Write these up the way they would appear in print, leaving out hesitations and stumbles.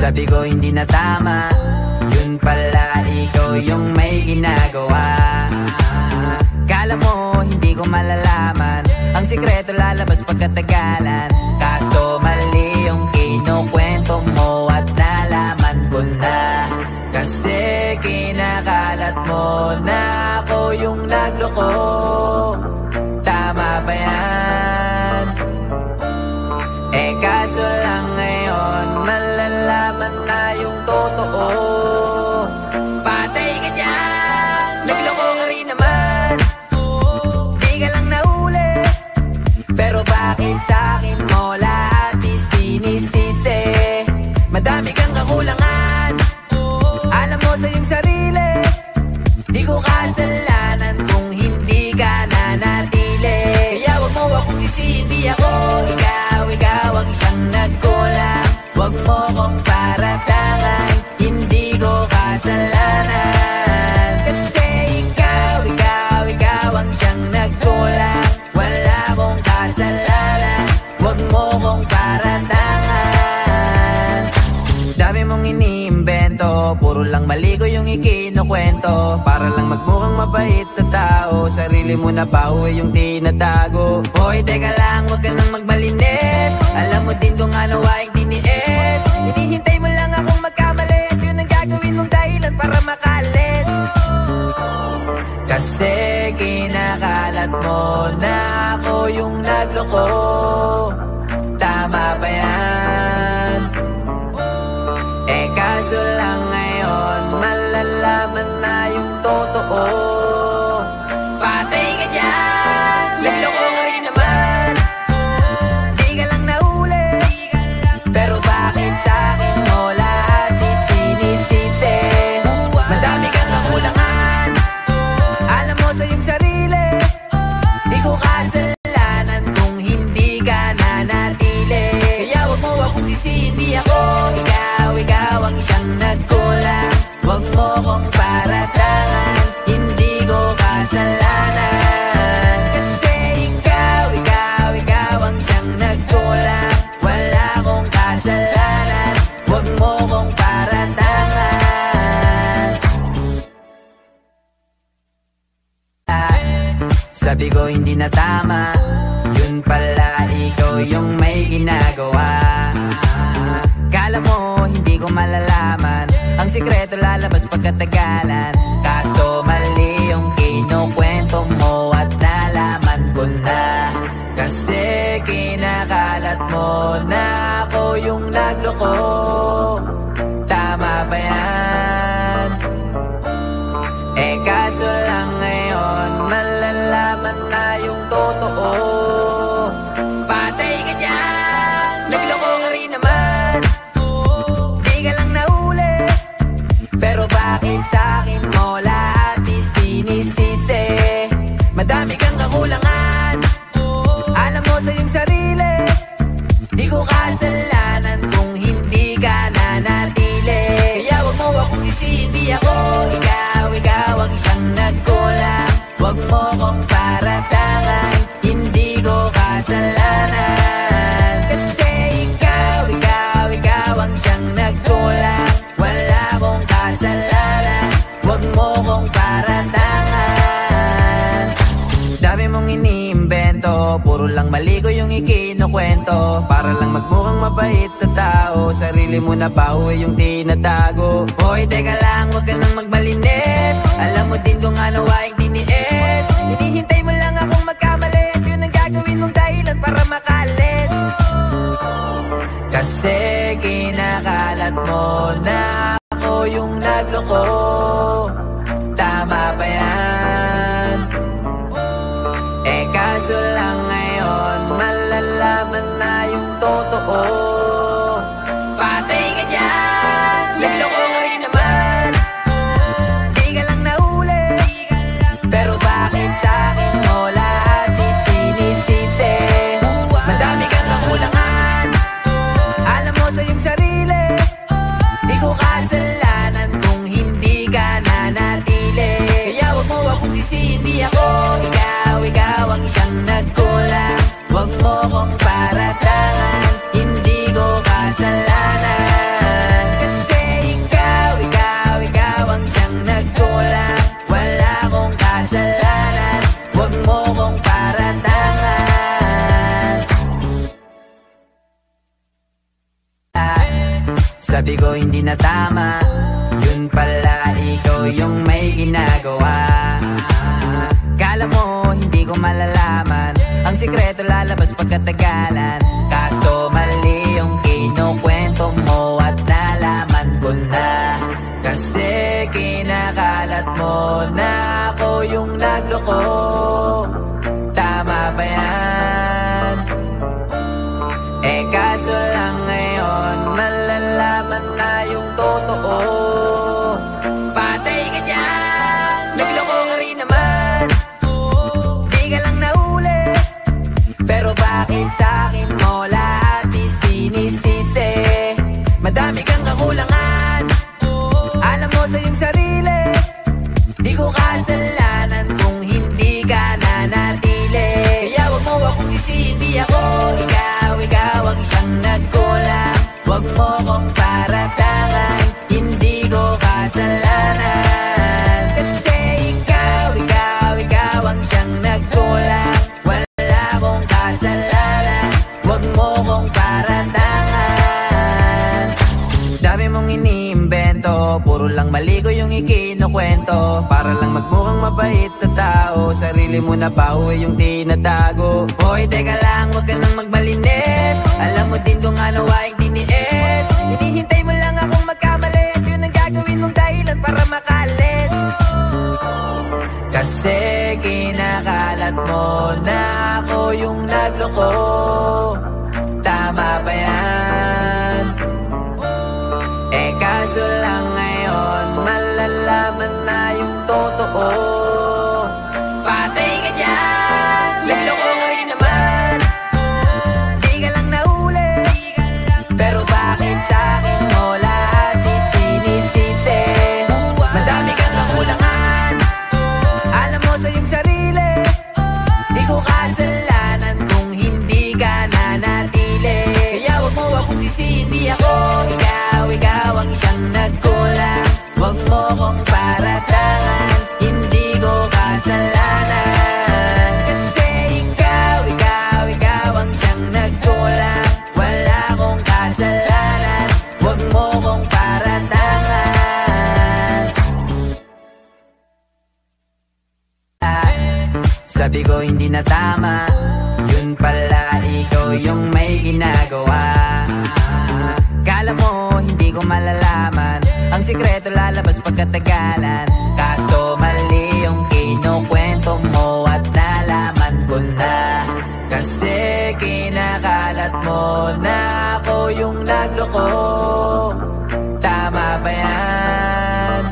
Sabi ko hindi na tama, yun pala ikaw yung may ginagawa. Kala mo hindi ko malalaman, ang sikreto lalabas pagkatagalan. Kaso mali yung kinukwento mo at nalaman ko na. Kasi kinakalat mo na ako yung nagloko. Tama ba yan? Eh kaso lang ngayon malalaman na yung totoo. Patay ka dyan, nagloko ka rin naman. Di ka lang nahuli, pero bakit sa'kin mo lahat isinisisi? Madami kang kakulangan, alam mo sa iyong sarili. Di ko kasalanan kung hindi ka nanatili. Kaya wag mo akong sisihin, di ako ikaw ang siyang nagkulang. Wag mo kong paratangan, hindi ko kasalanan. Kasi ikaw ang siyang nagkulang. Wala akong kasalanan, wag mo kong paratangan. Dami mong iniimbento, puro lang mali ko yung ikinukwento. Para lang magmukhang mabait sa tao, sarili mo na bawi yung tinatago. Hoy teka lang, wag ka nang magmalinis. Alam mo din kung ano aking tiniis. Hinihintay mo lang akong magkamali at yun ang gagawin mong dahilan para makalis. Kasi kinakalat mo na ako yung nagloko. Tama ba yan? Eh kaso lang ngayon malalaman na yung totoo. Patay ka dyan, nagloko ka rin naman. Di ka lang nahuli, pero bakit sa'kin mo lahat isinisisi? Madami kang kakulangan, alam mo sa iyong sarili. Di ko kasalanan kung hindi ka nanatili. Kaya wag mo akong sisihin, di ako ikaw ang siyang nagkulang. Wag mo kong paratangan, hindi ko kasalanan. Kasi ikaw ang siyang nagkulang. Wala akong kasalanan, wag mo kong paratangan. Sabi ko hindi na tama, yun pala ikaw yung may ginagawa. Kala mo hindi ko malalaman, ang sikreto lalabas pagkatagalan. Kaso mali yung kinukwento mo at nalaman ko na. Kasi kinakalat mo na ako yung nagloko. Tama ba yan? Eh kaso lang ngayon malalaman na yung totoo. Patay ka dyan, nagloko ka rin naman. Di ka lang nahuli, pero bakit sa'kin mo lahat isinisisi? Madami kang kakulangan, alam mo sa iyong sarili. Di ko kasalanan kung hindi ka nanatili. Kaya wag mo akong sisihin, di ako ikaw ang siyang nagkulang. Wag mo kong paratangan, hindi ko kasalanan. Kasi ikaw ang siyang nagkulang. Wala akong kasalanan, wag mo kong paratangan. Dami mong iniimbento, puro lang mali ko yung ikinukwento. Para lang magmukhang mabait sa tao, sarili mo na bawi yung tinatago. Hoy teka lang, wag ka nang magmalinis. Alam mo din kung ano aking tiniis. Hinihintay mo lang akong magkamali at yun ang gagawin mong dahilan para makalis. Kasi kinakalat mo na ako yung nagloko. Tama ba yan? Eh kaso lang ngayon malalaman na yung totoo. Patay ka dyan, nagloko ka rin naman. Di ka lang nahuli, pero bakit sa'kin mo lahat isinisisi? Madami kang kakulangan, alam mo sa iyong sarili. Di ko kasalanan kung hindi ka nanatili. Kaya wag mo akong sisihin, di ako ikaw ang siyang nagkulang. Wag mo kong paratangan, hindi ko kasalanan. Sabi ko hindi na tama, yun pala ikaw yung may ginagawa. Kala mo hindi ko malalaman, ang sikreto lalabas pagkatagalan. Kaso mali yung kinukwento mo at nalaman ko na. Kasi kinakalat mo na ako yung nagloko. Tama ba yan? Eh kaso lang ngayon malalaman na yung totoo. Patay ka dyan, nagloko ka rin naman. Di ka lang nahuli, pero bakit sa'kin mo lahat isinisisi? Madami kang kakulangan, alam mo sa iyong sarili. Di ko kasalanan kung hindi ka nanatili. Kaya wag mo akong sisihin, di ako ikaw ang siyang nagkulang. Wag mo kong paratangan, hindi ko kasalanan. Kasi ikaw ang siyang nagkulang. Wala akong kasalanan, wag mo kong paratangan. Dami mong iniimbento, puro lang mali ko yung ikinukwento. Para lang magmukhang mabait sa tao, sarili mo na pauwi yung tinatago. Hoy teka lang, wag ka nang magmalinis. Alam mo din kung ano aking tiniis. Hinihintay mo lang akong magkamali, at yun ang gagawin mong dahilan para makalis. Kasi kinakalat mo na ako yung nagloko. Tama ba yan? Eh kaso lang ngayon malalaman na yung totoo. Patay ka dyan, nagloko ka rin naman. Di ka lang nahuli, pero bakit sa'kin mo lahat isinisisi? Madami kang kakulangan, alam mo sa iyong sarili. Di ko kasalanan kung hindi ka nanatili. Kaya wag mo akong sisihin, di ako ikaw ang siyang nagkulang. Wag mo kong paratangan, hindi ko kasalanan. Kasi ikaw ang siyang nagkulang. Wala akong kasalanan, wag mo kong paratangan. Sabi ko hindi na tama, yun pala ikaw yung may ginagawa. Kala mo hindi ko malalaman, ang sikreto lalabas pagkatagalan. Kaso mali yung kinukwento mo at nalaman ko na. Kasi kinakalat mo na ako yung nagloko. Tama ba yan?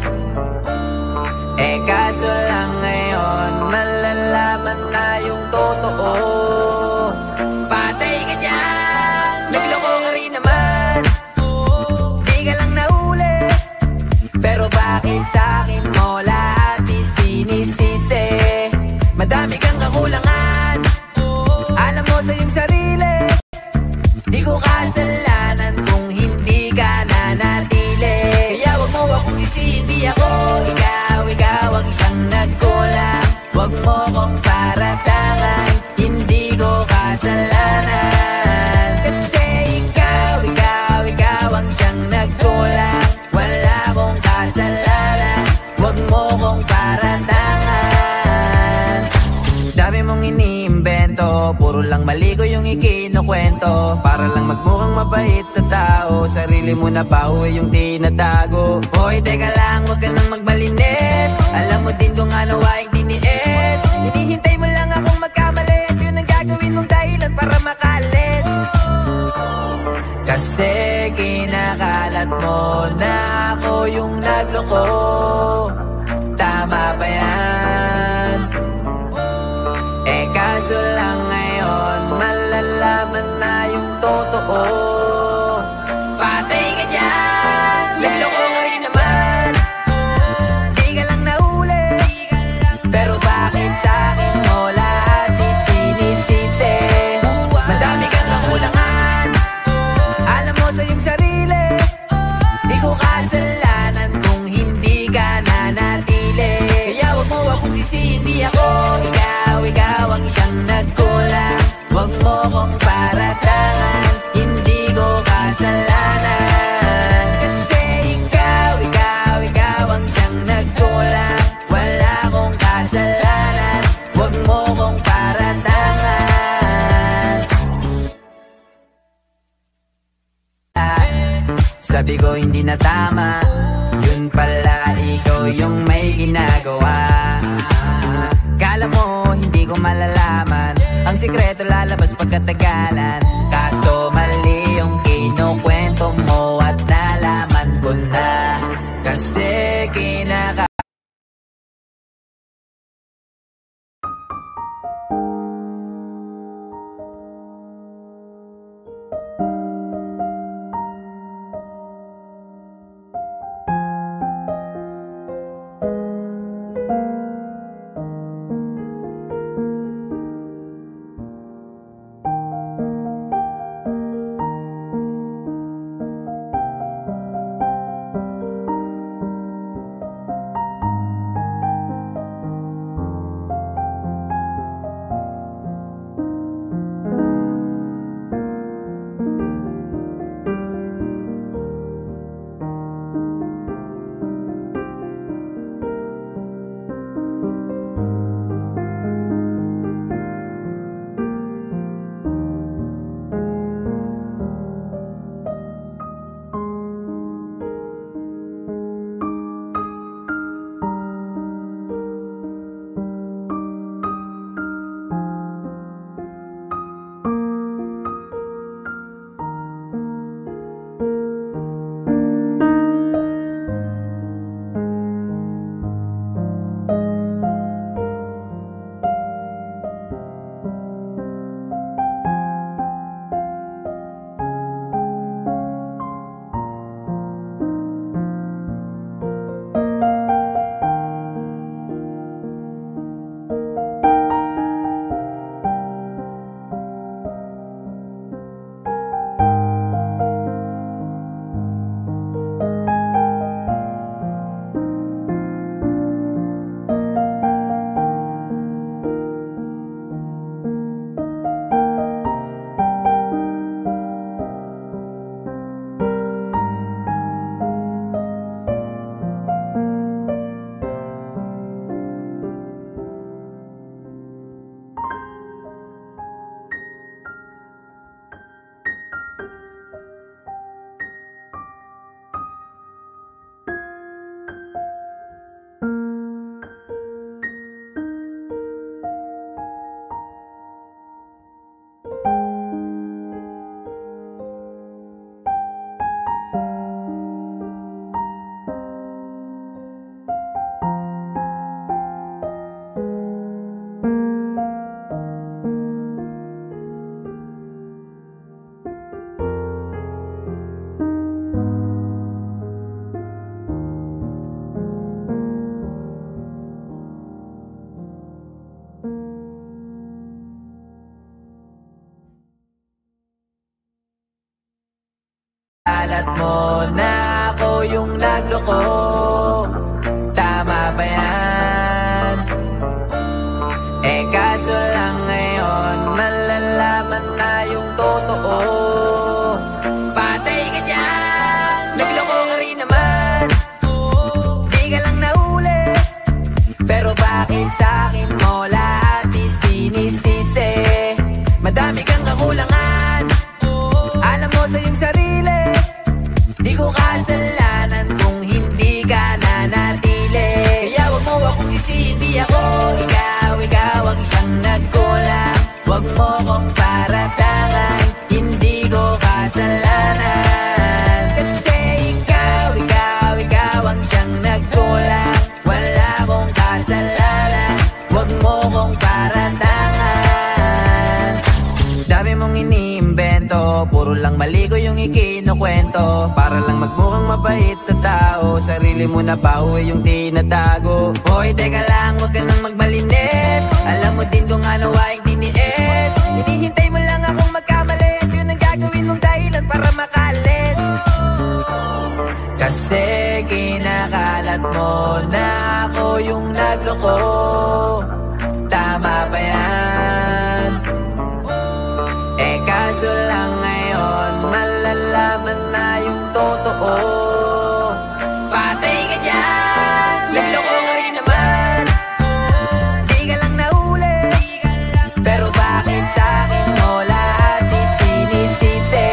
Eh kaso lang ngayon malalaman na yung totoo. Patay ka dyan, nagloko ka rin naman. Di ka lang nahuli, pero bakit sa'kin mo lahat isinisisi? Madami kang kakulangan, alam mo sa iyong sarili. Di ko kasalanan kung hindi ka nanatili. Kaya wag mo akong sisihin, di ako ikaw ang siyang nagkulang. Wag mo kong paratangan, hindi ko kasalanan. Kasi ikaw ang siyang nagkulang. Wala akong kasalanan, wag mo kong paratangan. Dami mong iniimbento, puro lang mali ko yung ikinukwento. Para lang magmukhang mabait sa tao, sarili mo na pauwi yung tinatago. Hoy teka lang, wag ka nang magmalinis. Alam mo din kung ano aking tiniis. Hinihintay mo lang akong magkamali, at yun ang gagawin mong dahilan para makalis. Kasi kinakalat mo na ako yung nagloko. Tama ba yan? Eh kaso lang ngayon malalaman na yung totoo. Patay ka dyan, nagloko ka rin naman. Di ka lang nahuli, pero bakit sa'kin mo lahat isinisisi? Madami kang kakulangan, alam mo sa iyong sarili. Di ko kasalanan kung hindi ka nanatili. Kaya wag mo akong sisihin, di ako ikaw ang siyang nagkulang. Wag mo kong paratangan, hindi ko kasalanan. Sabi ko hindi na tama, yun pala ikaw yung may ginagawa. Kala mo hindi ko malalaman, ang sikreto lalabas pagkatagalan. Kaso mali yung kinukwento mo at nalaman ko na. Kasi kalat mo na ako yung nagloko. Tama ba yan? Kaso lang ngayon malalaman na yung totoo. Patay ka dyan, nagloko ka rin naman. Di ka lang nahuli, pero bakit sa'kin mo lahat isinisisi? Madami kang kakulangan, alam mo sa iyong sarili. Di ko kasalanan kung hindi ka nanatili. Kaya wag mo akong sisihin, di ako ikaw ang siyang nagkulang. Wag mo kong paratangan, hindi ko kasalanan. Kasi ikaw ang siyang nagkulang. Wala akong kasalanan, wag mo kong paratangan. Dami mong iniimbento, puro lang mali ko yung ikinukwento. Para lang magmukhang mabait sa tao, sarili mo na pauwi yung tinatago. Hoy, teka lang, wag ka nang magmalinis. Alam mo din kung ano aking tiniis. Hinihintay mo lang akong magkamali, at yun ang gagawin mong dahilan para makalis. Kasi kinakalat mo na ako yung nagloko. Tama ba yan? Kaso lang ngayon malalaman na yung totoo. Patay ka dyan, nagloko ka rin naman. Di ka lang nahuli, pero bakit sa'kin mo lahat isinisisi?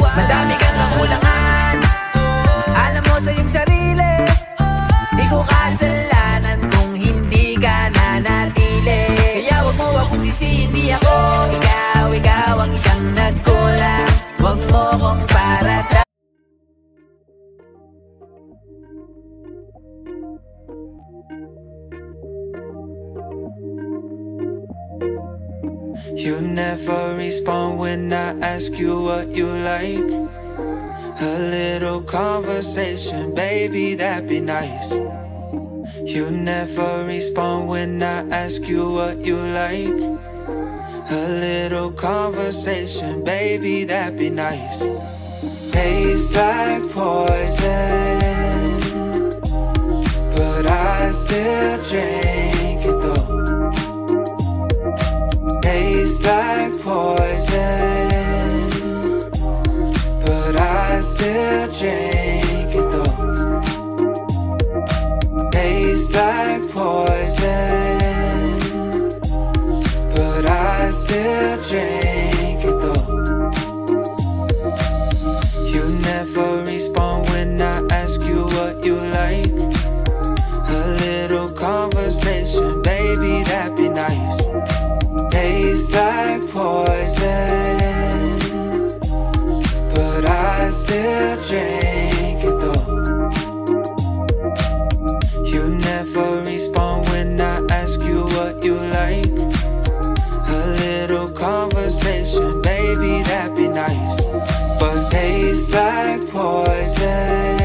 Madami kang kakulangan, You never respond when I ask you what you like. A little conversation, baby, that'd be nice. You never respond when I ask you what you like. A little conversation, baby, that'd be nice. Tastes like poison, but I still drink it though. Tastes like poison, but I still drink it though. Tastes like poison, but I still drink it though. You never respond when I ask you what you like. A little conversation, baby, that'd be nice. Tastes like poison, but I still drink it though. You never respond when I ask you what you like. A little conversation, baby, that'd be nice. But tastes like poison,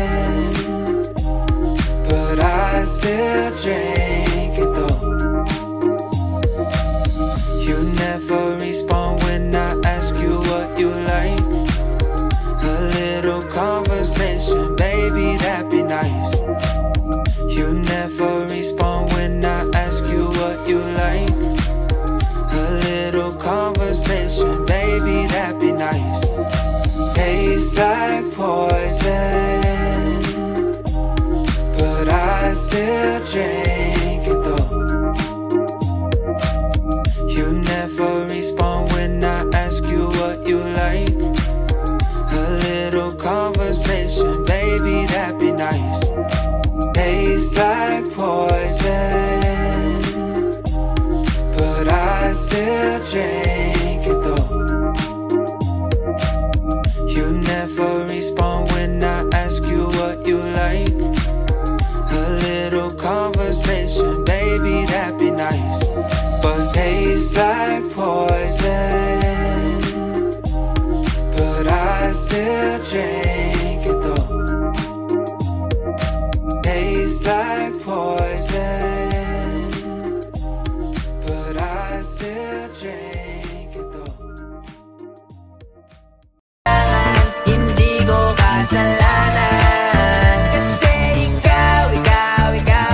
but I still drink it though. You never respond when I ask you what you like. A little conversation, baby, that'd be nice. You never respond when I ask you what you like. A little conversation, baby, that'd be nice. Tastes like poison, but I still drink it though. You never respond when I ask you what you like. A little conversation, baby, that'd be nice. Tastes like poison, but I still drink it though. You never respond when I ask you what you like. A little conversation, baby, that'd be nice. But tastes like poison, but I still drink it though. Tastes like poison, but I still drink it though. Hindi ko kasalanan, kasi ikaw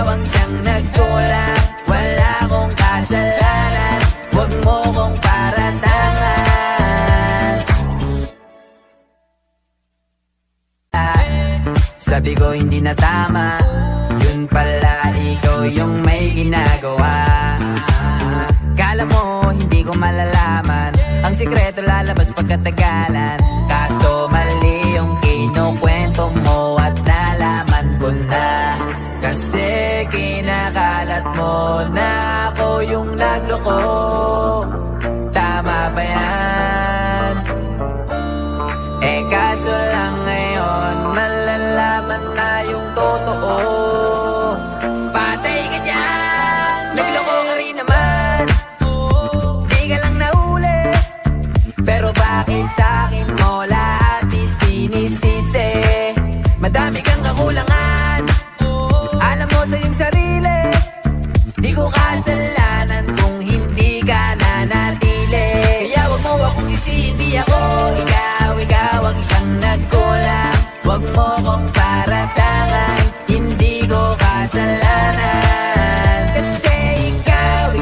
ang siyang nagkulang. Wala akong kasalanan, huwag mo kong paratangan. Sabi ko hindi na tama, yun pala ikaw yung may ginagawa. Kala mo hindi ko malalaman, ang sikreto lalabas pagkatagalan. Kaso mali yung kinukwento mo at nalaman ko na. Kasi kinakalat mo na ako yung nagloko. Tama ba yan? Eh kaso lang ngayon malalaman na yung totoo. Patay ka dyan, nagloko ka rin naman. Di ka lang nahuli, pero bakit sa'kin mo lahat isinisisi? Madami kang kakulangan, alam mo sa iyong sarili. Di ko kasalanan kung hindi ka nanatili. Kaya wag mo akong sisihin, di ako ikaw ang siyang nagkulang. Wag mo kong paratangan, hindi ko kasalanan. Kasi ikaw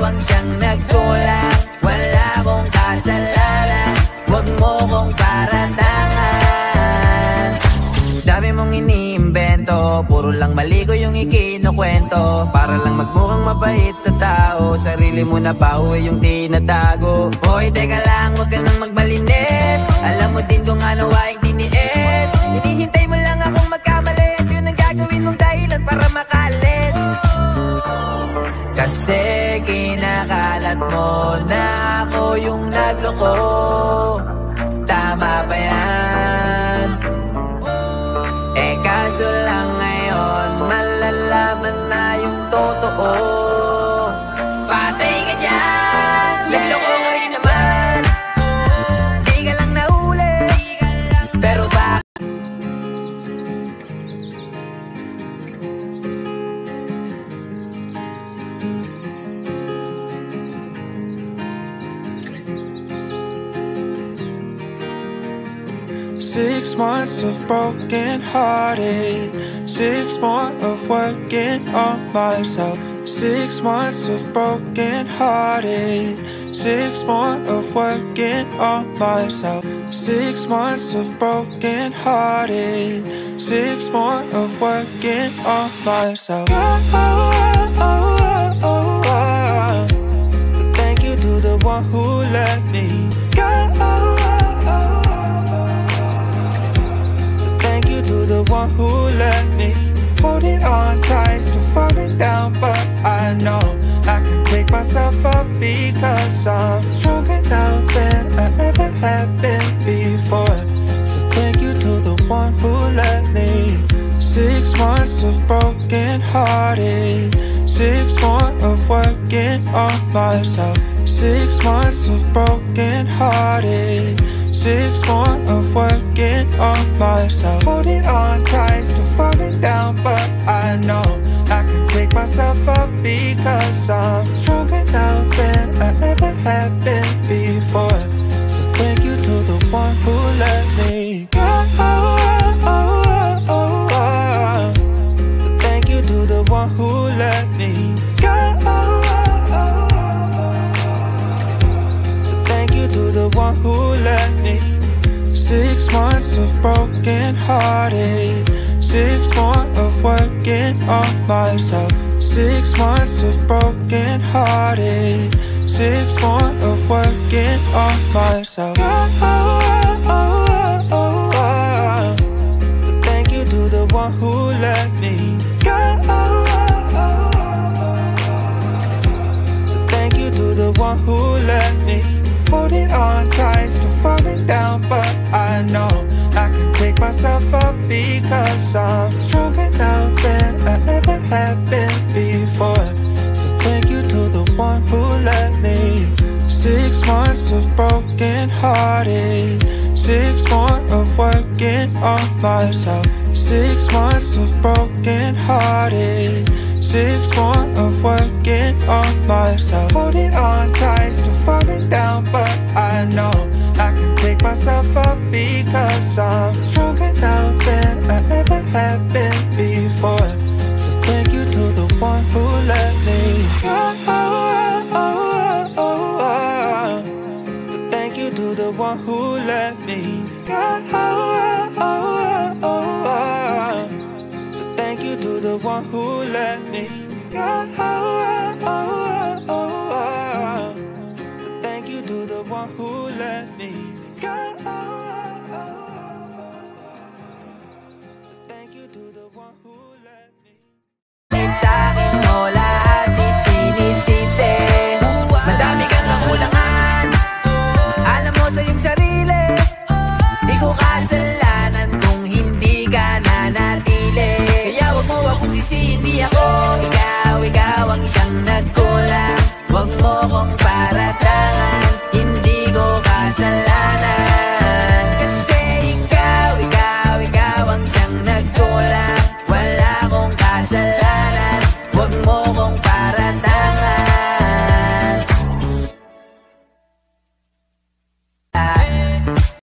ang siyang nagkulang. Wala akong kasalanan, wag mo kong paratangan. Dami mong iniimbento, puro lang mali ko yung ikinukwento. Para lang magmukhang mabait sa tao, sarili mo na pauwi yung tinatago. Hoy, teka lang, wag ka nang magmalinis. Alam mo din kung ano aking tiniis. Hinihintay mo lang akong magkamali, at yun ang gagawin mong dahilan para makalis. Kasi kinakalat mo na ako yung nagloko. Tama ba yan? Eh kaso lang ngayon malalaman na yung totoo. Patay ka dyan, nagloko 6 months of broken hearted, 6 more of working on myself. 6 months of broken hearted, 6 more of working on myself. 6 months of broken hearted, 6 more of working on myself. So thank you to the one who let me go. So thank you to the one who let me holding on tight, still falling down, but I know I can pick myself up because I'm stronger now than I ever have been before. So thank you to the one who let me. 6 months of broken hearted, 6 more of working on myself. 6 months of broken hearted, 6 more of working on myself. Holding on tight, still falling down, but I know I can pick myself up because I'm stronger now than I ever have been before. So thank you to the one who let me go. So thank you to the one who let me go. So thank you to the one who let me. 6 months of broken hearted, 6 more of working on myself. 6 months of broken hearted, 6 more of working on myself. So thank you to the one who let me go. So thank you to the one who let me holding on tight, still falling down, but I know I can pick myself up because I'm stronger now than I ever have been before. So thank you to the one who let me. 6 months of broken hearted, 6 more of working on myself. 6 months of broken hearted, 6 more of working on myself. Holding on tight, still falling down, but I know I can pick myself up because I'm stronger now than I ever have been before. So thank you to the one who let me go. So thank you to the one who let me go. So thank you to the one who let me go. So thank you to the one who let me go. So thank you to the one who let me. Sa'kin mo lahat isinisisi. Madami kang kakulangan, alam mo sa iyong sarili. Di ko kasi